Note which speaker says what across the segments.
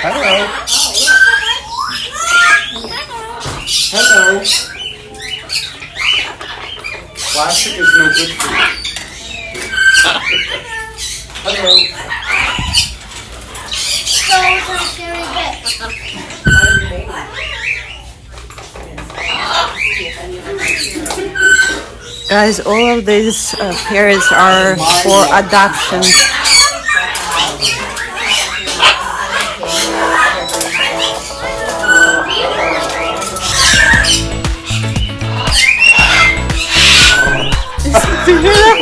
Speaker 1: Hello. Hello. Plastic is no good for you. Hello.
Speaker 2: Guys, all of these parrots are for adoption. Do you hear that?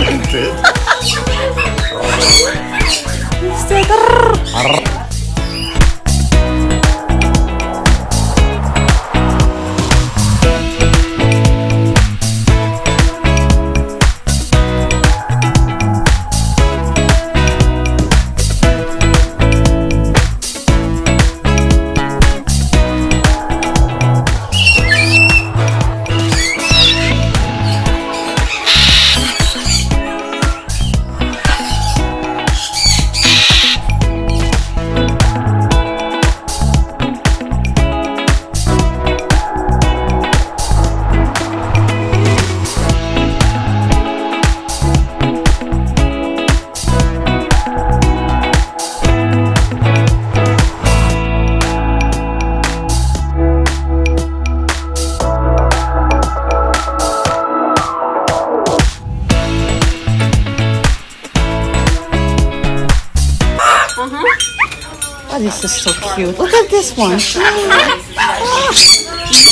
Speaker 2: Oh, this is so cute. Look at this one.
Speaker 3: You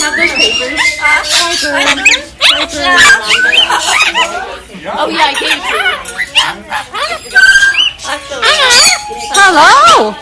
Speaker 3: have those papers? Oh yeah, I gave it to you.
Speaker 2: Hello.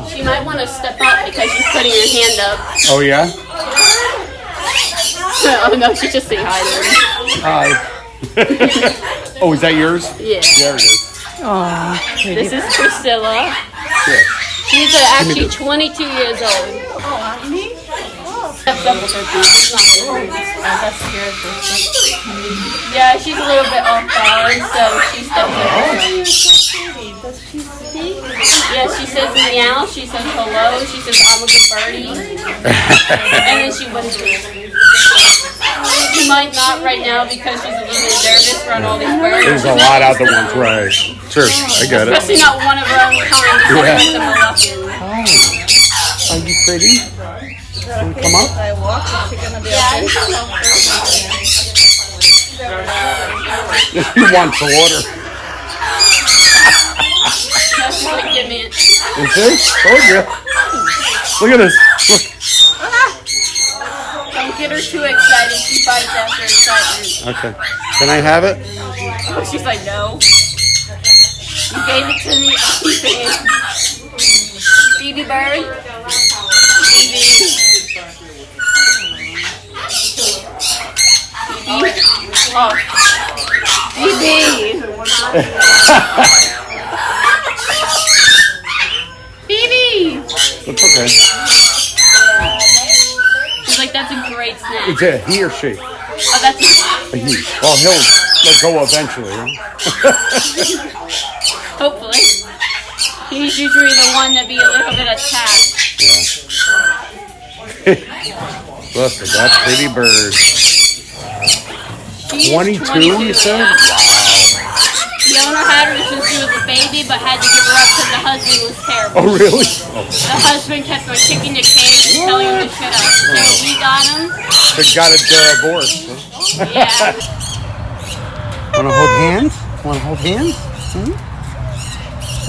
Speaker 3: She might want to step up because she's putting her hand up.
Speaker 1: Oh, yeah?
Speaker 3: Oh, no, she's just saying hi to
Speaker 1: Hi. Oh, is that yours?
Speaker 3: Yeah.
Speaker 1: There it is.
Speaker 2: Oh,
Speaker 3: This is Priscilla.
Speaker 1: Yeah.
Speaker 3: She's actually 22 years old.
Speaker 4: Oh, me?
Speaker 3: Stepped up with her feet. She's not very that's scared for Yeah, she's a little bit off balance, so she steps up.
Speaker 4: You're so pretty. Does she speak?
Speaker 3: Yeah, she says meow, she says hello, she says I'm a good birdie, and then she whispers. She might not right now because she's a little bit nervous around all these birds.
Speaker 1: There's a lot out there once, right? Sure, I got it.
Speaker 3: Especially not one of her own kind.
Speaker 1: Yeah.
Speaker 3: She's a Moluccan.
Speaker 1: Hi. Are you pretty? Wanna come up?
Speaker 4: I walk, is she gonna be
Speaker 3: Yeah,
Speaker 4: okay?
Speaker 1: He wants the water.
Speaker 3: That's like, give me it.
Speaker 1: You see? Told you. Look at this. Look.
Speaker 3: Don't get her too excited. She fights after excitement.
Speaker 1: Okay. Can I have it?
Speaker 3: She's like, no. You gave it to me. I'll keep it. Phoebe bird. Phoebe. Phoebe. Oh. Phoebe. Phoebe.
Speaker 1: It's okay.
Speaker 3: She's like, that's a great snack.
Speaker 1: It's a he or she.
Speaker 3: Oh, that's a
Speaker 1: A he. Well, he'll let go eventually. Huh?
Speaker 3: hopefully. He's usually the one that be a little bit attached.
Speaker 1: Look at that pretty bird.
Speaker 3: She is
Speaker 1: 22, you said?
Speaker 3: Yeah. The owner had her since she was a baby, but had to give her up because the husband was terrible.
Speaker 1: Oh, really? Oh,
Speaker 3: The husband kept on kicking the cage and telling him to shut up. So we got him.
Speaker 1: they got a divorce.
Speaker 3: Yeah.
Speaker 1: Want to hold hands? Want to hold hands? Hmm?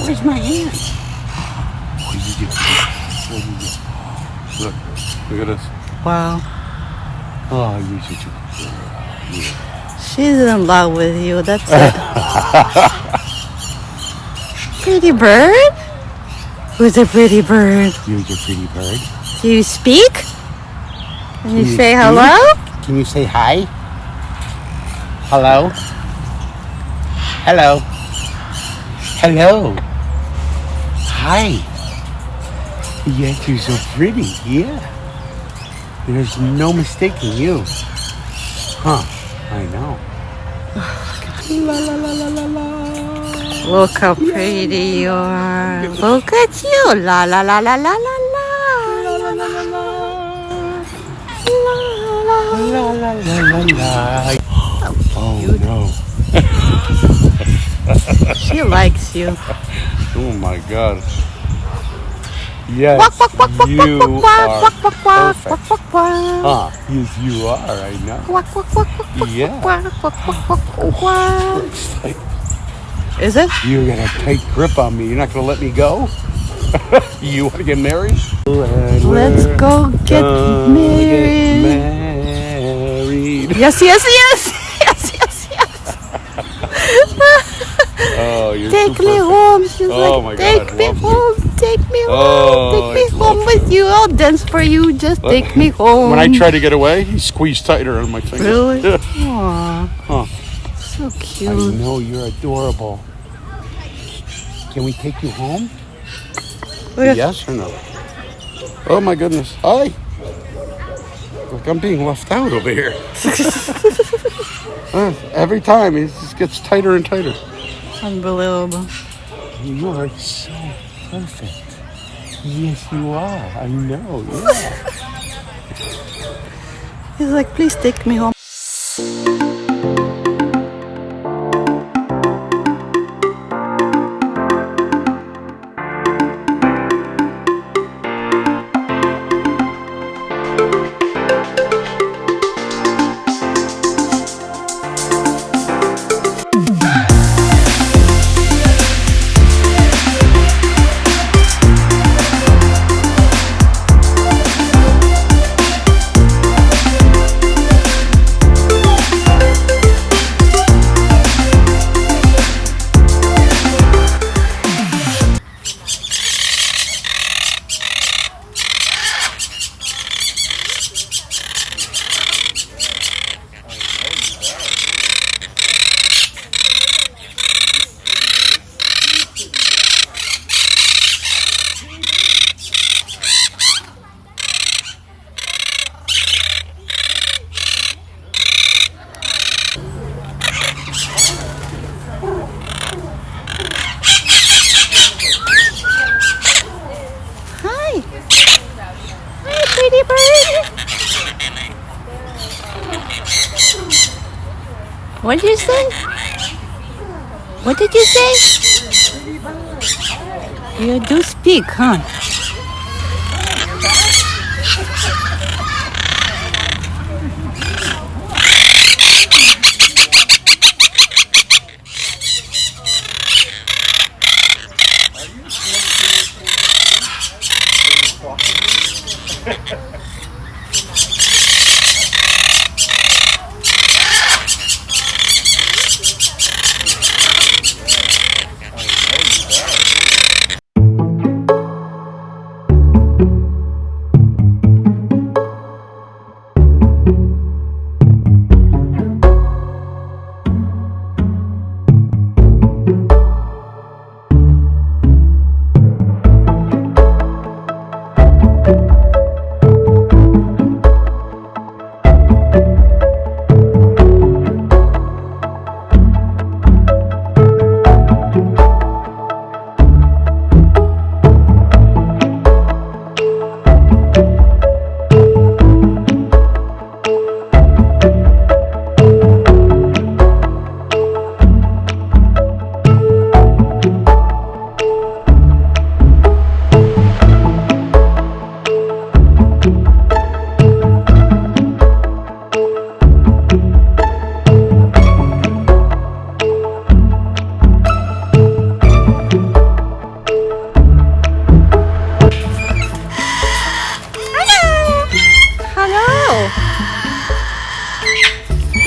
Speaker 1: Where's my hand? What did you do? What did you do? Look at this.
Speaker 2: Wow.
Speaker 1: Oh, you should.
Speaker 2: She's in love with you. That's it. Pretty bird? Who's a pretty bird?
Speaker 1: You're a pretty bird.
Speaker 2: Do you speak? Can you say
Speaker 1: speak?
Speaker 2: hello?
Speaker 1: Can you say hi? Hello? Hello? Hello? Hi. Yes, you're so pretty. Yeah. There's no mistaking you. Huh. I know. La la la la la la.
Speaker 2: Look how pretty you are. Look at you. La la la la la la la.
Speaker 1: La la la la la. La la la la la. Oh no.
Speaker 2: She likes you.
Speaker 1: Oh my God. Yes,
Speaker 2: Quack, quack, quack, quack,
Speaker 1: you
Speaker 2: quack, quack,
Speaker 1: are
Speaker 2: quack, quack, quack,
Speaker 1: perfect.
Speaker 2: quack, quack.
Speaker 1: Huh? Yes, you are. I know.
Speaker 2: Quack, quack, quack, quack, quack,
Speaker 1: Yeah.
Speaker 2: quack, quack, quack, quack, quack.
Speaker 1: It's like
Speaker 2: Is it?
Speaker 1: you got a tight grip on me. You're not gonna let me go. You want to get married?
Speaker 2: Let's go get married.
Speaker 1: married.
Speaker 2: Yes, yes, yes. Yes, yes, yes.
Speaker 1: Oh, you're
Speaker 2: Take
Speaker 1: too
Speaker 2: me
Speaker 1: perfect.
Speaker 2: home. She's
Speaker 1: Oh my
Speaker 2: like,
Speaker 1: God,
Speaker 2: take
Speaker 1: I'd
Speaker 2: me
Speaker 1: love to.
Speaker 2: home. Take me home.
Speaker 1: Oh,
Speaker 2: Take me
Speaker 1: I'd
Speaker 2: home
Speaker 1: love
Speaker 2: with you. I'll dance for you. Just take me home.
Speaker 1: When I try to get away, he squeezed tighter on my finger.
Speaker 2: Really?
Speaker 1: Yeah.
Speaker 2: Aw,
Speaker 1: Huh.
Speaker 2: so
Speaker 1: I
Speaker 2: cute.
Speaker 1: know, you're adorable. Can we take you home?
Speaker 2: Look at-
Speaker 1: Yes or no? Oh my goodness. Hi. Look, I'm being left out over here. Every time it just gets tighter and tighter.
Speaker 2: Unbelievable.
Speaker 1: You are so perfect. Yes, you are. I know. Yeah.
Speaker 2: He's like, please take me home. Hi. Hi, pretty bird. What did you say? What did you say? You do speak, huh?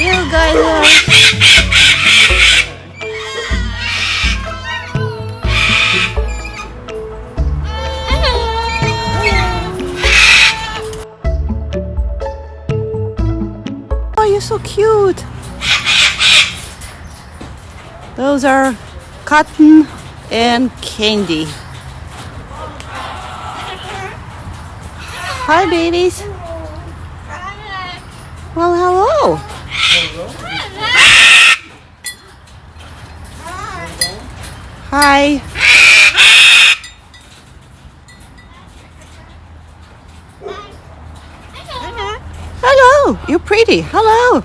Speaker 2: You guys are... Oh, you're so cute. Those are Cotton and Candy. Hi, babies. Well, hello. Hi. Hello. You're pretty. Hello.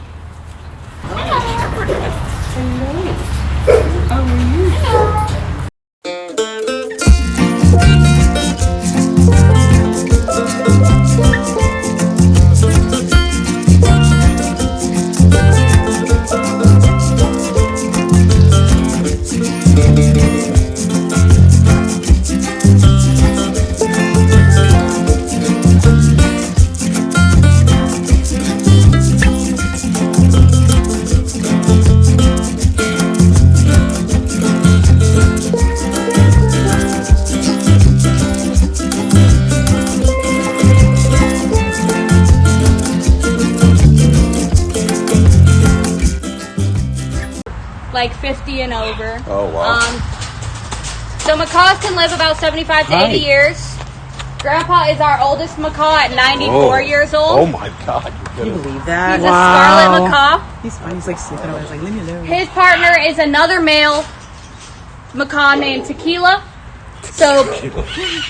Speaker 3: Like 50 and over.
Speaker 1: Oh, wow.
Speaker 3: So macaws can live about 75 to 80 years. Grandpa is our oldest macaw at 94 years old.
Speaker 1: Oh my God.
Speaker 4: Can you believe that?
Speaker 3: He's a scarlet macaw.
Speaker 4: He's fine. He's like sleeping. I was like, leave me alone.
Speaker 3: His partner is another male macaw named Tequila. So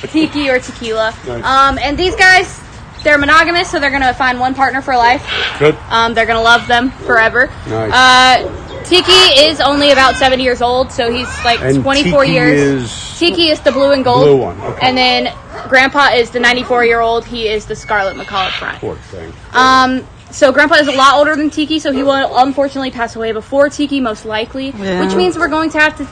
Speaker 3: Tiki or Tequila.
Speaker 1: Nice.
Speaker 3: And these guys, they're monogamous, so they're gonna find one partner for life.
Speaker 1: Good.
Speaker 3: They're gonna love them forever.
Speaker 1: Nice.
Speaker 3: Tiki is only about 7 years old, so he's like
Speaker 1: And
Speaker 3: 24
Speaker 1: Tiki
Speaker 3: years. Tiki is the blue and gold.
Speaker 1: Blue one, okay.
Speaker 3: And then Grandpa is the 94-year-old. He is the scarlet macaw up front.
Speaker 1: Poor thing.
Speaker 3: So Grandpa is a lot older than Tiki, so he will unfortunately pass away before Tiki, most likely.
Speaker 2: Yeah.
Speaker 3: Which means we're going to have to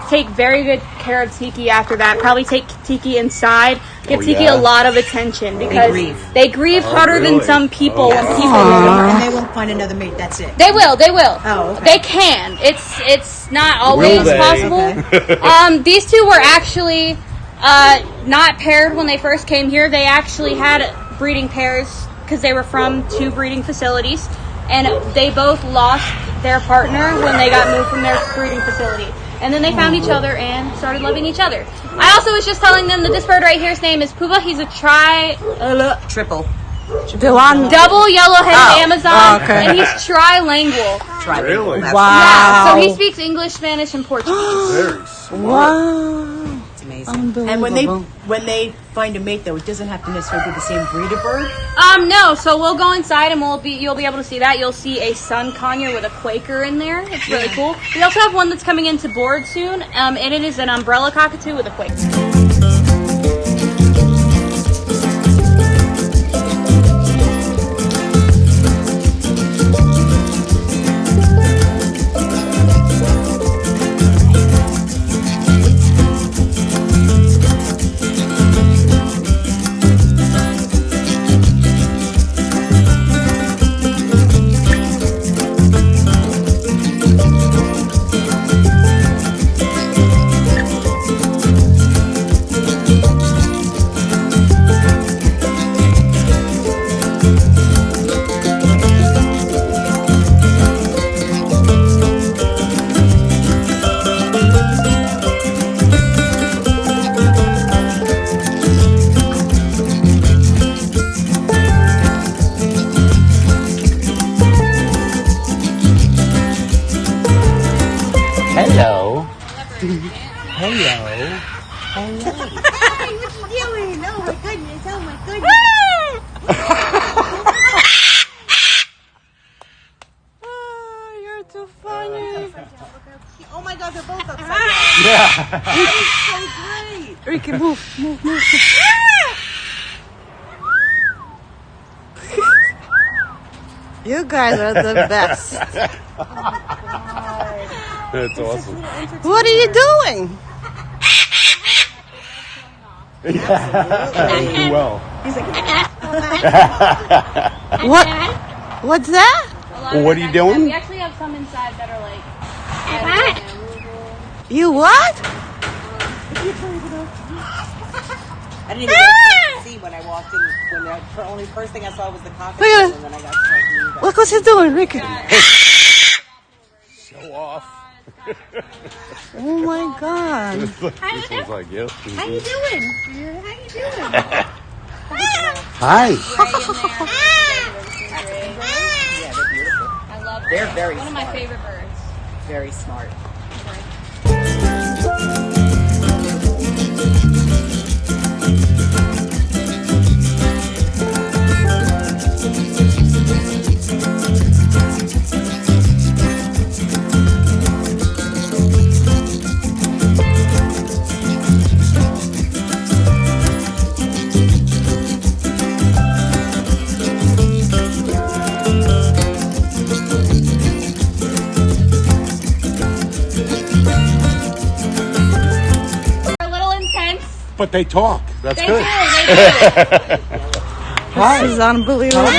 Speaker 3: take very good care of Tiki after that. Probably take Tiki inside. Give Tiki a lot of attention because they grieve harder than some people when people
Speaker 4: And they won't find another mate. That's it.
Speaker 3: They will.
Speaker 4: Oh, okay.
Speaker 3: They can. It's not always
Speaker 1: Will they?
Speaker 3: possible. These two were actually not paired when they first came here. They actually had breeding pairs because they were from two breeding facilities, and they both lost their partner when they got moved from their breeding facility. And then they found each other and started loving each other. I also was just telling them that this bird right here's name is Puba. He's a
Speaker 4: Triple.
Speaker 2: The one.
Speaker 3: double yellow-headed Amazon,
Speaker 2: okay.
Speaker 3: and he's trilingual.
Speaker 1: Really?
Speaker 3: Yeah,
Speaker 2: Wow.
Speaker 3: so he speaks English, Spanish, and Portuguese.
Speaker 1: Very smart.
Speaker 2: Wow.
Speaker 4: It's amazing.
Speaker 2: Unbelievable.
Speaker 4: And when they find a mate, though, it doesn't have to necessarily be the same breed of bird.
Speaker 3: No. So we'll go inside and you'll be able to see that. You'll see a sun conure with a Quaker in there. It's really cool. We also have one that's coming into board soon, and it is an umbrella cockatoo with a Quaker.
Speaker 2: You guys are the best.
Speaker 1: That's awesome.
Speaker 2: What are you doing?
Speaker 1: Do well.
Speaker 2: What? What's that?
Speaker 1: Well, what are you doing?
Speaker 3: We actually have some inside that are like.
Speaker 2: You what?
Speaker 4: I didn't even get to see when I walked in. When the only first thing I saw was the cockatoos, and then I got to talk to you guys.
Speaker 2: Look what he's doing, Ricky.
Speaker 1: Show off.
Speaker 2: Oh my God.
Speaker 1: This one's like you.
Speaker 4: How you doing? How you doing?
Speaker 1: Hi.
Speaker 4: Yeah, they're beautiful.
Speaker 3: I love them.
Speaker 4: They're very
Speaker 3: One of my
Speaker 4: smart.
Speaker 3: favorite birds.
Speaker 4: Very smart.
Speaker 3: They're a little intense.
Speaker 1: But they talk. That's
Speaker 3: They
Speaker 1: good.
Speaker 3: do.
Speaker 2: This is unbelievable.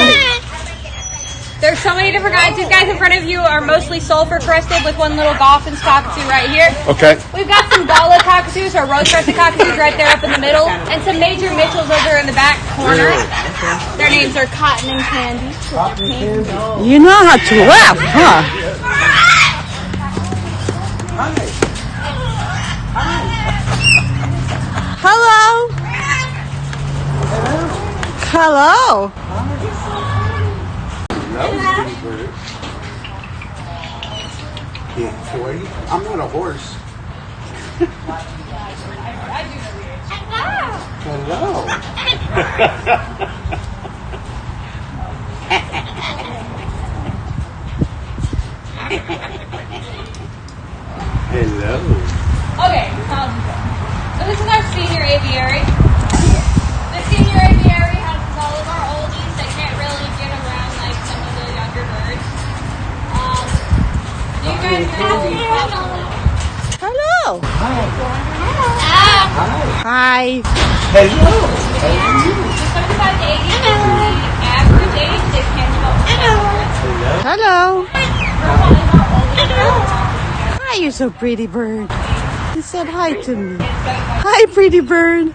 Speaker 3: There's so many different kinds. These guys in front of you are mostly sulfur crested with one little Goffin's cockatoo right here.
Speaker 1: Okay.
Speaker 3: We've got some Gala cockatoos or rose crested cockatoos right there up in the middle, and some major Mitchells over in the back corner. Their names are Cotton and Candy.
Speaker 2: You know how to laugh, huh? Hello. Hello.
Speaker 1: Yeah, boy. I'm not a horse. Hello. Hello.
Speaker 3: Okay, so this is our senior aviary. The senior aviary houses all of our oldies that can't really get around like some of the younger birds. Do you guys know?
Speaker 2: Hello. Hi.
Speaker 1: Hello.
Speaker 3: Just 75 to 80 is the average age they can develop.
Speaker 2: Hello.
Speaker 3: Hello.
Speaker 2: Hi, you're so pretty bird. You said hi to me. Hi, pretty bird.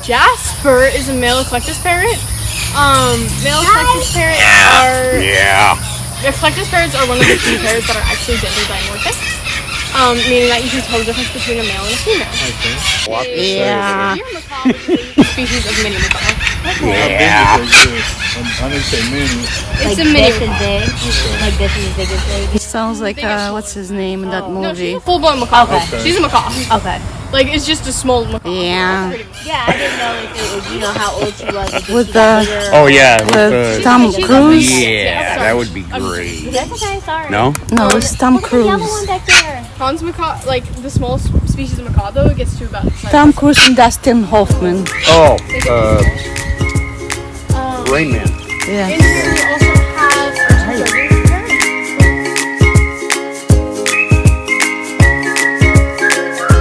Speaker 3: Jasper is a male eclectus parrot. Male eclectus parrots are eclectus parrots are one of the few parrots that are actually gender dimorphic, meaning that you can tell the difference between a male and a female.
Speaker 2: Yeah.
Speaker 3: Macaw is a species of mini macaw.
Speaker 1: Yeah.
Speaker 5: I didn't say mini.
Speaker 6: It's a mini. Big. Like this is as big as big.
Speaker 2: He sounds like what's his name in that
Speaker 6: No, she's
Speaker 2: movie?
Speaker 6: a full-blown macaw.
Speaker 5: Okay.
Speaker 6: She's a macaw.
Speaker 4: Okay.
Speaker 6: Like it's just a small macaw.
Speaker 2: Yeah.
Speaker 4: Yeah, I didn't know if it was, you know, how old she was. Like,
Speaker 2: With
Speaker 4: she got
Speaker 2: the-
Speaker 4: bigger.
Speaker 1: Oh yeah.
Speaker 2: With Tom Cruise?
Speaker 1: Yeah, that would be great.
Speaker 6: That's
Speaker 4: okay, sorry.
Speaker 1: No?
Speaker 2: No, it's Tom Cruise.
Speaker 4: back there.
Speaker 6: Hans macaw, like the small species of macaw, though, it gets to about. Like,
Speaker 2: Tom Cruise and Dustin Hoffman.
Speaker 1: Oh, Rain Man.
Speaker 2: Yeah.
Speaker 6: and also